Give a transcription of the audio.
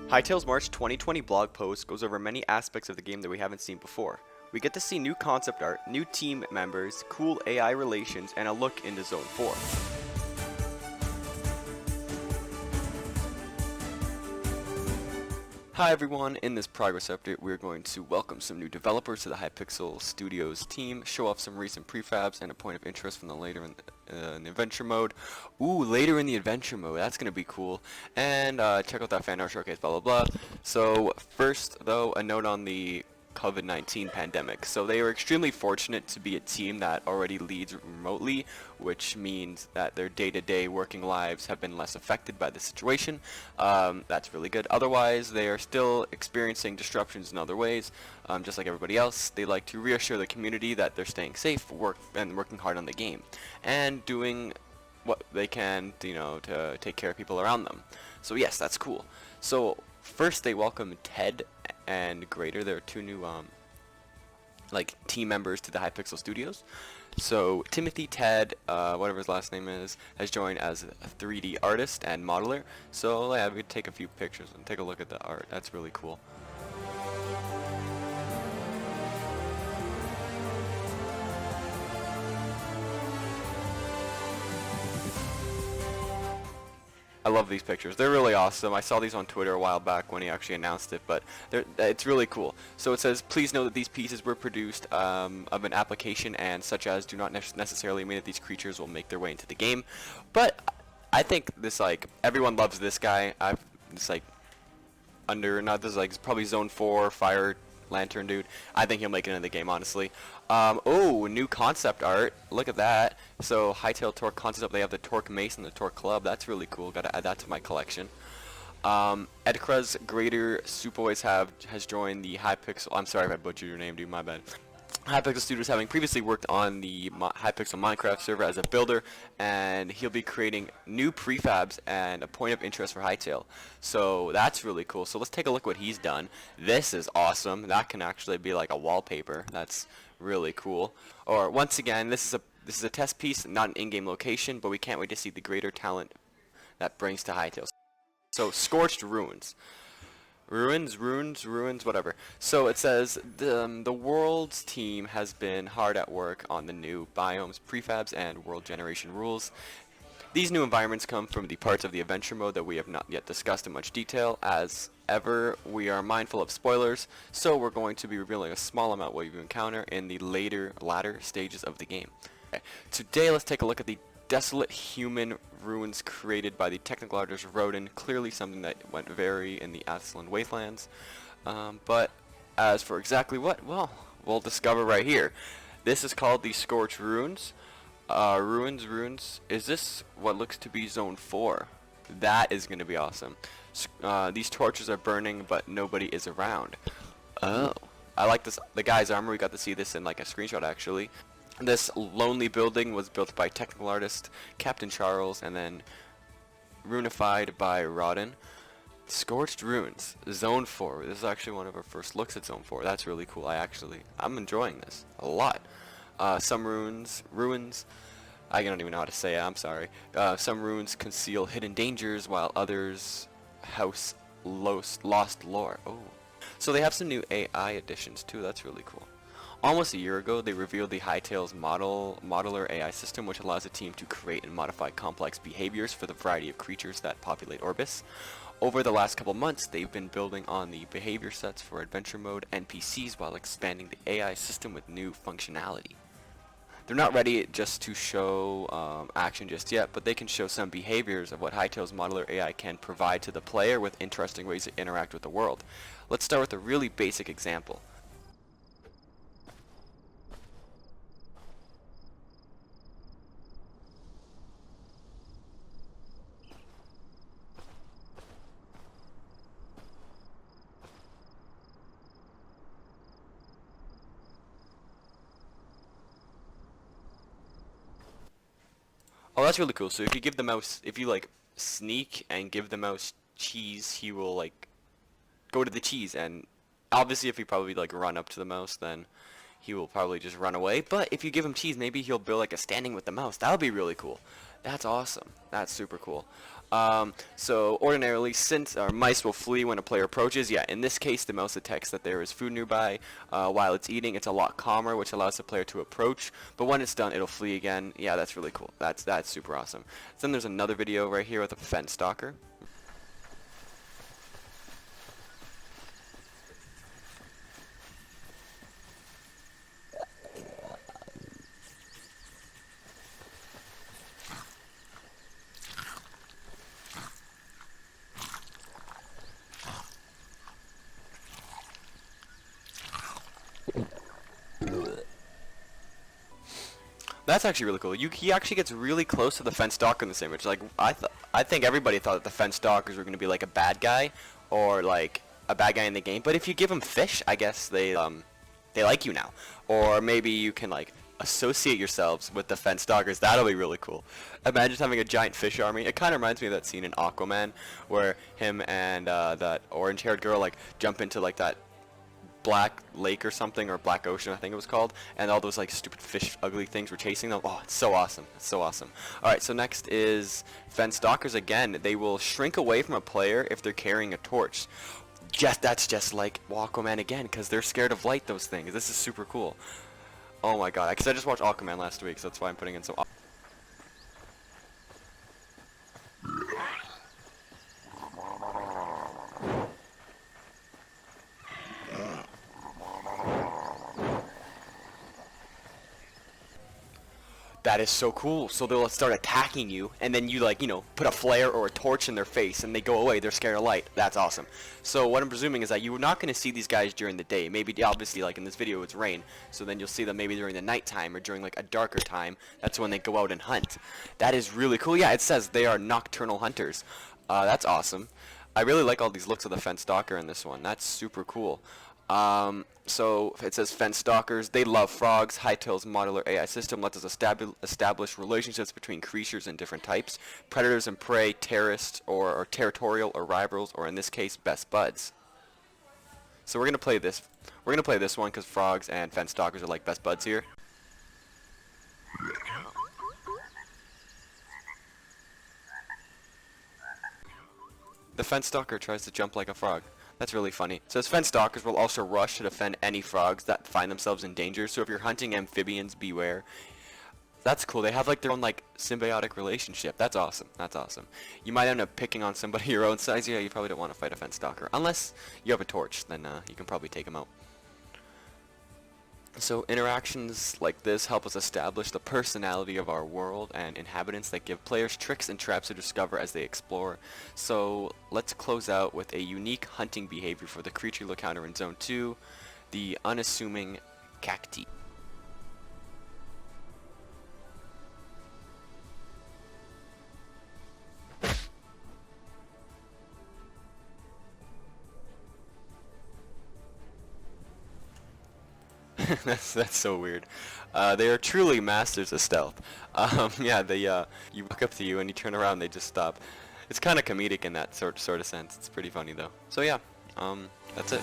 Hytale's March 2020 blog post goes over many aspects of the game that we haven't seen before. We get to see new concept art, new team members, cool AI relations, and a look into Zone 4. Hi everyone, in this progress update we're going to welcome some new developers to the Hypixel Studios team, show off some recent prefabs and a point of interest from the later in the adventure mode. Ooh, later in the adventure mode, that's going to be cool. And check out that fan art showcase, blah blah blah. So first though, a note on the COVID-19 pandemic. So they are extremely fortunate to be a team that already leads remotely, which means that their day-to-day working lives have been less affected by the situation. That's really good. Otherwise, they are still experiencing disruptions in other ways, just like everybody else. They like to reassure the community that they're staying safe, working hard on the game, and doing what they can, to take care of people around them. So yes, that's cool. So first, they welcome Ted and Greater. There are two new team members to the Hypixel Studios. So Timothy Ted, whatever his last name is, has joined as a 3D artist and modeler. So yeah, we could take a few pictures and take a look at the art. That's really cool. I love these pictures. They're really awesome. I saw these on Twitter a while back when he actually announced it, but it's really cool. So it says, please know that these pieces were produced of an application and such as do not necessarily mean that these creatures will make their way into the game. But I think this, everyone loves this guy. It's probably Zone 4, Fire Lantern dude. I think he'll make it into the game, honestly. Oh, new concept art. Look at that. So Hytale Torque concept. They have the Torque Mace and the Torque Club. That's really cool. Got to add that to my collection. Edkra's Greater Superboys has joined the Hypixel. I'm sorry if I butchered your name, dude. My bad. Hypixel Studios, having previously worked on the Hypixel Minecraft server as a builder, and he'll be creating new prefabs and a point of interest for Hytale. So that's really cool. So let's take a look what he's done. This is awesome. That can actually be like a wallpaper. That's really cool. Or once again, this is a test piece, not an in-game location, but we can't wait to see the greater talent that brings to Hytale. So Scorched Ruins. Ruins, whatever. So it says the world's team has been hard at work on the new biomes, prefabs, and world generation rules. These new environments come from the parts of the adventure mode that we have not yet discussed in much detail. As ever, we are mindful of spoilers, so we're going to be revealing a small amount what you encounter in the latter stages of the game. Okay. Today, let's take a look at the desolate human ruins created by the technical artist Rodin, clearly something that went very in the Aslan Wastelands. But as for exactly what, well, we'll discover right here. This is called the Scorched Ruins. Ruins. Is this what looks to be Zone 4? That is going to be awesome. These torches are burning, but nobody is around. Oh. I like this. The guy's armor, we got to see this in like a screenshot actually. This lonely building was built by technical artist Captain Charles and then runified by Rodin. Scorched Ruins, Zone 4. This is actually one of our first looks at Zone 4. That's really cool. I'm enjoying this a lot. Some ruins, I don't even know how to say it, I'm sorry. Some ruins conceal hidden dangers while others house lost lore. Oh. So they have some new AI additions too, that's really cool. Almost a year ago, they revealed the Hytale's modeler AI system, which allows the team to create and modify complex behaviors for the variety of creatures that populate Orbis. Over the last couple months, they've been building on the behavior sets for adventure mode NPCs while expanding the AI system with new functionality. They're not ready just to show action just yet, but they can show some behaviors of what Hytale's modeler AI can provide to the player with interesting ways to interact with the world. Let's start with a really basic example. Oh, that's really cool. So if you give the mouse, if you sneak and give the mouse cheese, he will go to the cheese. And obviously, if you probably run up to the mouse, then he will probably just run away. But if you give him cheese, maybe he'll build a standing with the mouse. That would be really cool. That's awesome. That's super cool. So ordinarily, mice will flee when a player approaches. Yeah, in this case, the mouse detects that there is food nearby. While it's eating, it's a lot calmer, which allows the player to approach. But when it's done, it'll flee again. Yeah, that's really cool. That's super awesome. Then there's another video right here with a fence stalker. That's actually really cool. He actually gets really close to the fence stalker in this image. Like I think everybody thought that the fence stalkers were going to be like a bad guy or like a bad guy in the game. But if you give them fish, I guess they like you now. Or maybe you can like associate yourselves with the fence stalkers. That'll be really cool. Imagine having a giant fish army. It kind of reminds me of that scene in Aquaman where him and that orange-haired girl like jump into like that black lake or something, or black ocean I think it was called, and all those like stupid fish ugly things were chasing them. Oh, it's so awesome. It's so awesome. Alright, so next is fence stalkers again. They will shrink away from a player if they're carrying a torch. That's just like Aquaman again, because they're scared of light, those things. This is super cool. Oh my god, because I just watched Aquaman last week, so that's why I'm putting in some. That is so cool. So they'll start attacking you, and then you like, put a flare or a torch in their face, and they go away. They're scared of light. That's awesome. So what I'm presuming is that you're not going to see these guys during the day. Maybe, obviously, like in this video, it's rain. So then you'll see them maybe during the nighttime or during like a darker time. That's when they go out and hunt. That is really cool. Yeah, it says they are nocturnal hunters. That's awesome. I really like all these looks of the fence stalker in this one. That's super cool. So it says fence stalkers. They love frogs. Hytale's modular AI system lets us establish relationships between creatures and different types, predators and prey, terrorists or territorial or rivals, or in this case, best buds. So we're gonna play this. We're gonna play this one because frogs and fence stalkers are like best buds here. The fence stalker tries to jump like a frog. That's really funny. So as fence stalkers will also rush to defend any frogs that find themselves in danger. So if you're hunting amphibians, beware. That's cool. They have like their own like symbiotic relationship. That's awesome. That's awesome. You might end up picking on somebody your own size. Yeah, you probably don't want to fight a fence stalker. Unless you have a torch, then you can probably take them out. So interactions like this help us establish the personality of our world and inhabitants that give players tricks and traps to discover as they explore. So let's close out with a unique hunting behavior for the creature you'll encounter in Zone 2, the unassuming Cakti. That's so weird. They are truly masters of stealth. Yeah, you walk up to you and you turn around and they just stop. It's kind of comedic in that sort of sense. It's pretty funny though. So yeah, that's it.